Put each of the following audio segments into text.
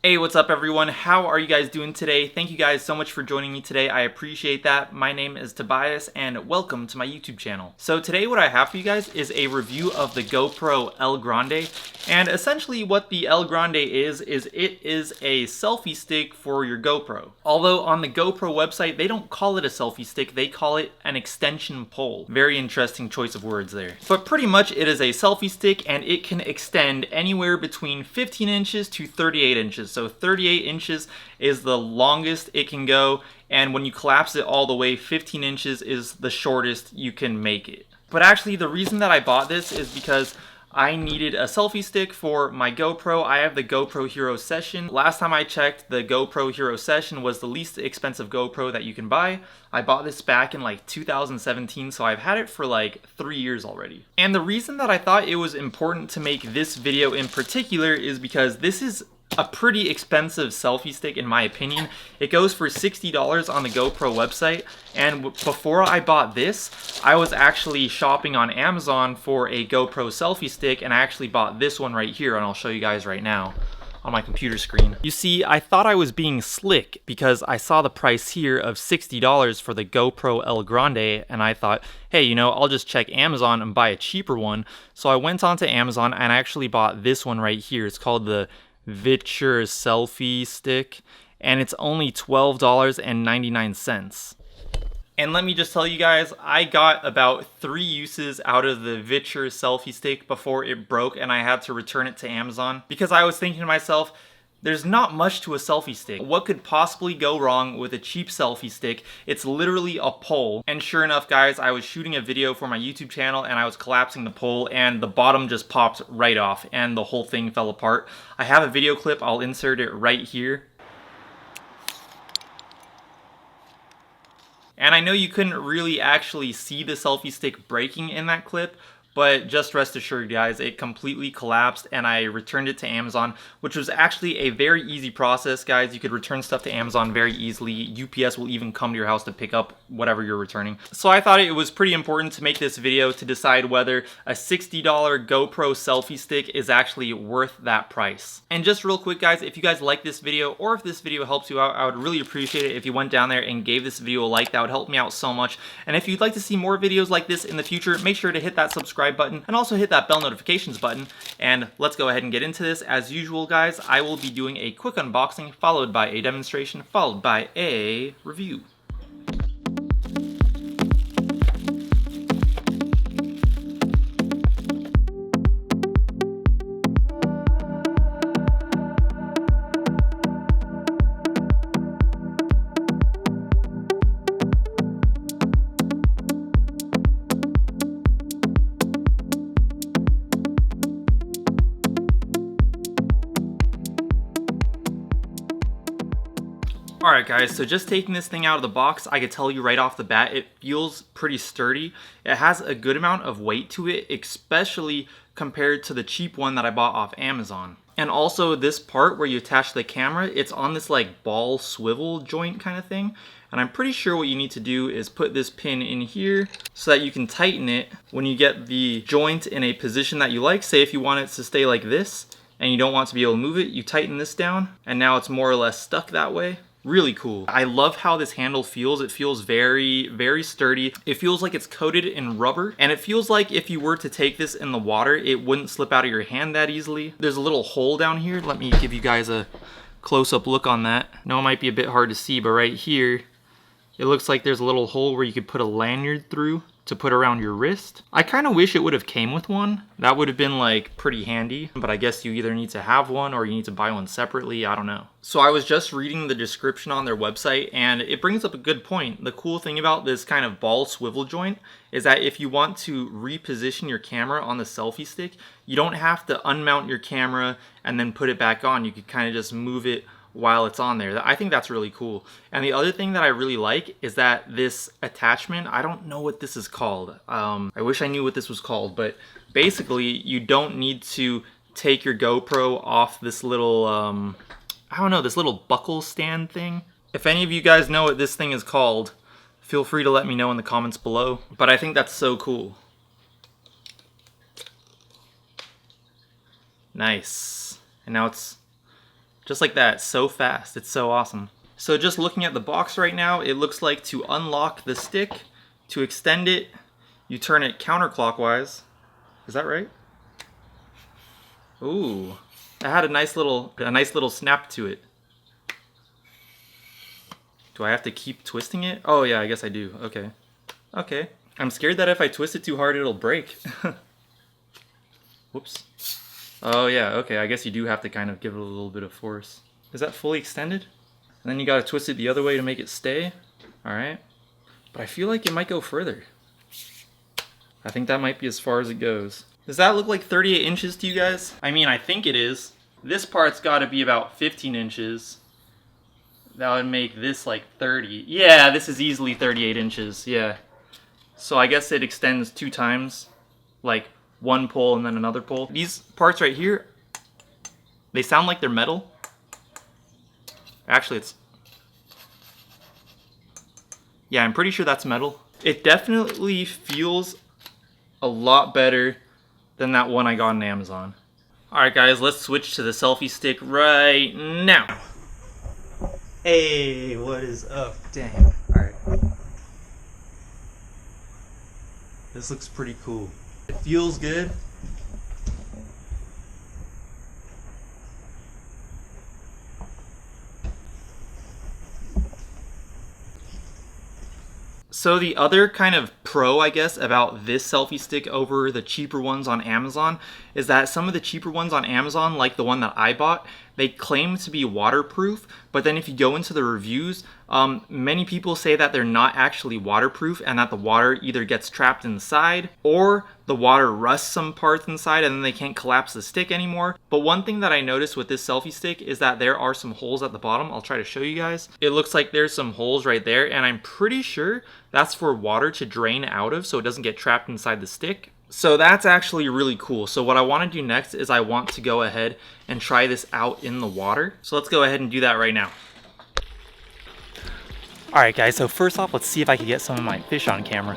Hey, what's up everyone? How are you guys doing today? Thank you guys so much for joining me today. I appreciate that. My name is Tobias and welcome to my YouTube channel. So today what I have for you guys is a review of the GoPro El Grande. And essentially what the El Grande is it is a selfie stick for your GoPro. Although on the GoPro website, they don't call it a selfie stick, they call it an extension pole. Very interesting choice of words there. But pretty much it is a selfie stick and it can extend anywhere between 15 inches to 38 inches. So 38 inches is the longest it can go, and when you collapse it all the way, 15 inches is the shortest you can make it. But actually, the reason that I bought this is because I needed a selfie stick for my GoPro. I have the GoPro Hero Session. Last time I checked, the GoPro Hero Session was the least expensive GoPro that you can buy. I bought this back in like 2017, so I've had it for like 3 years already. And the reason that I thought it was important to make this video in particular is because this is a pretty expensive selfie stick in my opinion. It goes for $60 on the GoPro website, and before I bought this, I was actually shopping on Amazon for a GoPro selfie stick, and I actually bought this one right here, and I'll show you guys right now on my computer screen. You see, I thought I was being slick because I saw the price here of $60 for the GoPro El Grande, and I thought, hey, you know, I'll just check Amazon and buy a cheaper one. So I went onto Amazon and I actually bought this one right here. It's called the Viture selfie stick, and it's only $12.99. And let me just tell you guys, I got about 3 uses out of the Viture selfie stick before it broke and I had to return it to Amazon because I was thinking to myself, there's not much to a selfie stick. What could possibly go wrong with a cheap selfie stick? It's literally a pole. And sure enough, guys, I was shooting a video for my YouTube channel and I was collapsing the pole and the bottom just popped right off and the whole thing fell apart. I have a video clip, I'll insert it right here. And I know you couldn't really actually see the selfie stick breaking in that clip, but just rest assured guys, it completely collapsed and I returned it to Amazon, which was actually a very easy process, guys. You could return stuff to Amazon very easily. UPS will even come to your house to pick up whatever you're returning. So I thought it was pretty important to make this video to decide whether a $60 GoPro selfie stick is actually worth that price. And just real quick guys, if you guys like this video or if this video helps you out, I would really appreciate it if you went down there and gave this video a like. That would help me out so much. And if you'd like to see more videos like this in the future, make sure to hit that subscribe button and also hit that bell notifications button. And let's go ahead and get into this. As usual guys, I will be doing a quick unboxing followed by a demonstration followed by a review. Alright guys, so just taking this thing out of the box, I could tell you right off the bat, it feels pretty sturdy. It has a good amount of weight to it, especially compared to the cheap one that I bought off Amazon. And also this part where you attach the camera, it's on this like ball swivel joint kind of thing. And I'm pretty sure what you need to do is put this pin in here so that you can tighten it when you get the joint in a position that you like. Say if you want it to stay like this and you don't want to be able to move it, you tighten this down and now it's more or less stuck that way. Really cool. I love how this handle feels. It feels very, very sturdy. It feels like it's coated in rubber, and it feels like if you were to take this in the water, it wouldn't slip out of your hand that easily. There's a little hole down here. Let me give you guys a close-up look on that. I know it might be a bit hard to see, but right here, it looks like there's a little hole where you could put a lanyard through to put around your wrist. I kind of wish it would have came with one. That would have been like pretty handy, but I guess you either need to have one or you need to buy one separately. I don't know. So I was just reading the description on their website and it brings up a good point. The cool thing about this kind of ball swivel joint is that if you want to reposition your camera on the selfie stick, you don't have to unmount your camera and then put it back on. You could kind of just move it while it's on there. I think that's really cool. And the other thing that I really like is that this attachment, I don't know what this is called. I wish I knew what this was called, but basically you don't need to take your GoPro off this little, I don't know, this little buckle stand thing. If any of you guys know what this thing is called, feel free to let me know in the comments below. But I think that's so cool. Nice. And now it's Just like that, so fast. It's so awesome. So just looking at the box right now, it looks like to unlock the stick, to extend it, you turn it counterclockwise. Is that right? Ooh, it had a nice little snap to it. Do I have to keep twisting it? Oh yeah, I guess I do. Okay. Okay. I'm scared that if I twist it too hard, it'll break. Whoops. Oh yeah, okay, I guess you do have to kind of give it a little bit of force. Is that fully extended? And then you gotta twist it the other way to make it stay. Alright. But I feel like it might go further. I think that might be as far as it goes. Does that look like 38 inches to you guys? I mean, I think it is. This part's gotta be about 15 inches. That would make this like 30. Yeah, this is easily 38 inches, yeah. So I guess it extends 2 times. Like one pole and then another pole. These parts right here, they sound like they're metal. Actually, it's... Yeah, I'm pretty sure that's metal. It definitely feels a lot better than that one I got on Amazon. Alright guys, let's switch to the selfie stick right now. Hey, what is up? Dang. Alright. This looks pretty cool. It feels good. So the other kind of pro, I guess, about this selfie stick over the cheaper ones on Amazon is that some of the cheaper ones on Amazon, like the one that I bought, they claim to be waterproof, but then if you go into the reviews, many people say that they're not actually waterproof and that the water either gets trapped inside or the water rusts some parts inside and then they can't collapse the stick anymore. But one thing that I noticed with this selfie stick is that there are some holes at the bottom. I'll try to show you guys. It looks like there's some holes right there, and I'm pretty sure that's for water to drain out of so it doesn't get trapped inside the stick. So that's actually really cool. So what I want to do next is I want to go ahead and try this out in the water. So let's go ahead and do that right now. Alright guys, so first off, let's see if I can get some of my fish on camera.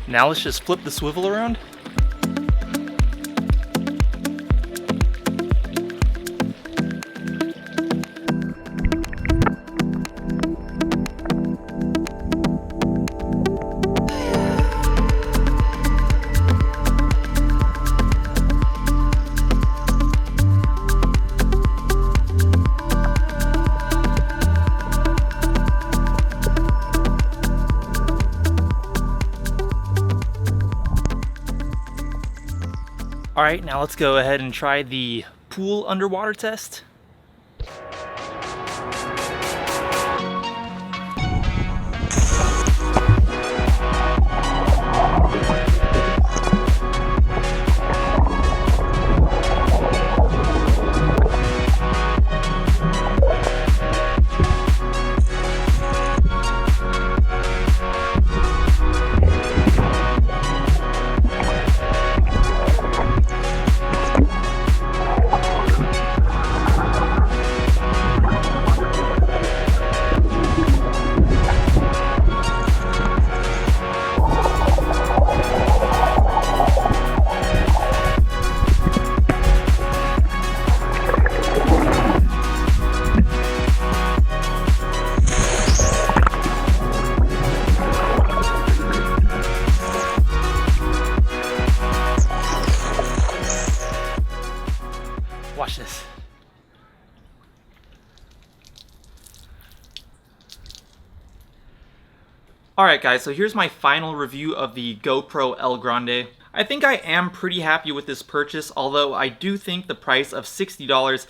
Now let's just flip the swivel around. All right, now let's go ahead and try the pool underwater test. Watch this. Alright guys, so here's my final review of the GoPro El Grande. I think I am pretty happy with this purchase, although I do think the price of $60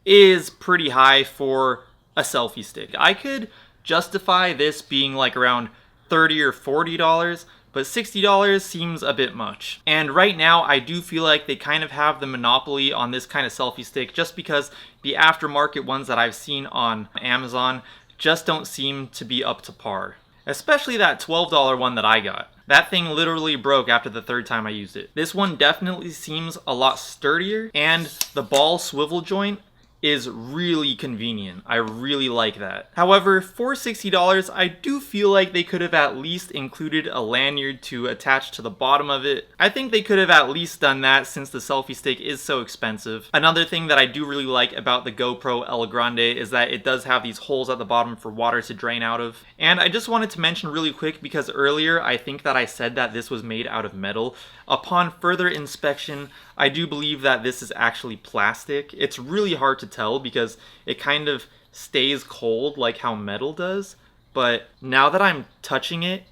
is pretty high for a selfie stick. I could justify this being like around $30 or $40, but $60 seems a bit much. And right now, I do feel like they kind of have the monopoly on this kind of selfie stick just because the aftermarket ones that I've seen on Amazon just don't seem to be up to par. especially that $12 one that I got. That thing literally broke after the third time I used it. This one definitely seems a lot sturdier, and the ball swivel joint is really convenient. I really like that. However, for $60, I do feel like they could have at least included a lanyard to attach to the bottom of it. I think they could have at least done that since the selfie stick is so expensive. Another thing that I do really like about the GoPro El Grande is that it does have these holes at the bottom for water to drain out of. And I just wanted to mention really quick, because earlier I think that I said that this was made out of metal. Upon further inspection, I do believe that this is actually plastic. It's really hard to tell because it kind of stays cold like how metal does. But now that I'm touching it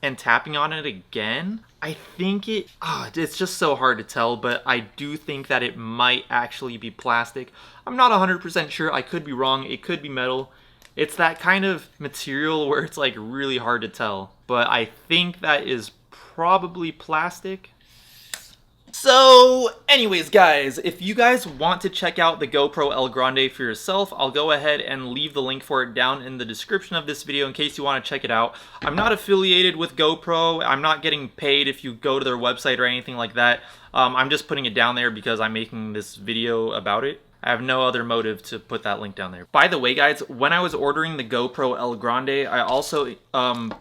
and tapping on it again, I think it's just so hard to tell, but I do think that it might actually be plastic. I'm not 100% sure. I could be wrong. It could be metal. It's that kind of material where it's like really hard to tell, but I think that is probably plastic. So anyways guys, if you guys want to check out the GoPro El Grande for yourself, I'll go ahead and leave the link for it down in the description of this video in case you want to check it out. I'm not affiliated with GoPro. I'm not getting paid if you go to their website or anything like that. I'm just putting it down there because I'm making this video about it. I have no other motive to put that link down there. By the way guys, when I was ordering the GoPro El Grande, I also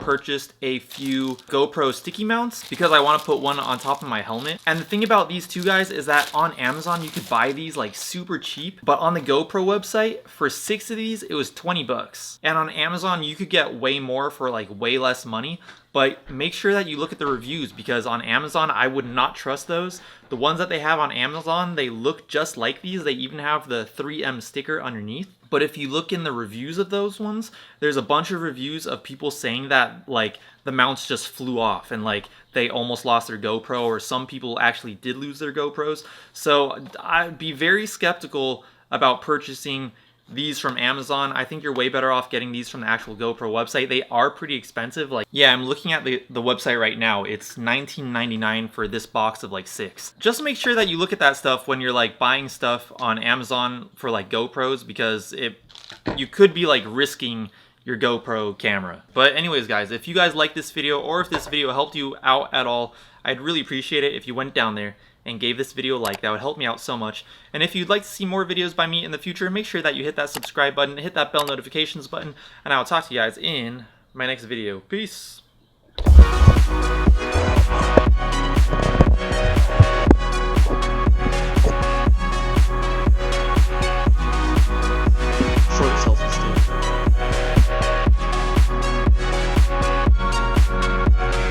purchased a few GoPro sticky mounts because I want to put one on top of my helmet. And the thing about these two guys is that on Amazon you could buy these like super cheap, but on the GoPro website for 6 of these it was 20 bucks. And on Amazon you could get way more for like way less money. But make sure that you look at the reviews, because on Amazon, I would not trust those. The ones that they have on Amazon, they look just like these. They even have the 3M sticker underneath. But if you look in the reviews of those ones, there's a bunch of reviews of people saying that like the mounts just flew off and like they almost lost their GoPro, or some people actually did lose their GoPros. So I'd be very skeptical about purchasing these from Amazon. I think you're way better off getting these from the actual GoPro website. They are pretty expensive. Like, yeah, I'm looking at the website right now. It's $19.99 for this box of like 6. Just make sure that you look at that stuff when you're like buying stuff on Amazon for like GoPros, because you could be like risking your GoPro camera. But anyways guys, if you guys like this video, or if this video helped you out at all, I'd really appreciate it if you went down there and gave this video a like. That would help me out so much. And if you'd like to see more videos by me in the future, make sure that you hit that subscribe button, hit that bell notifications button, and I'll talk to you guys in my next video. Peace!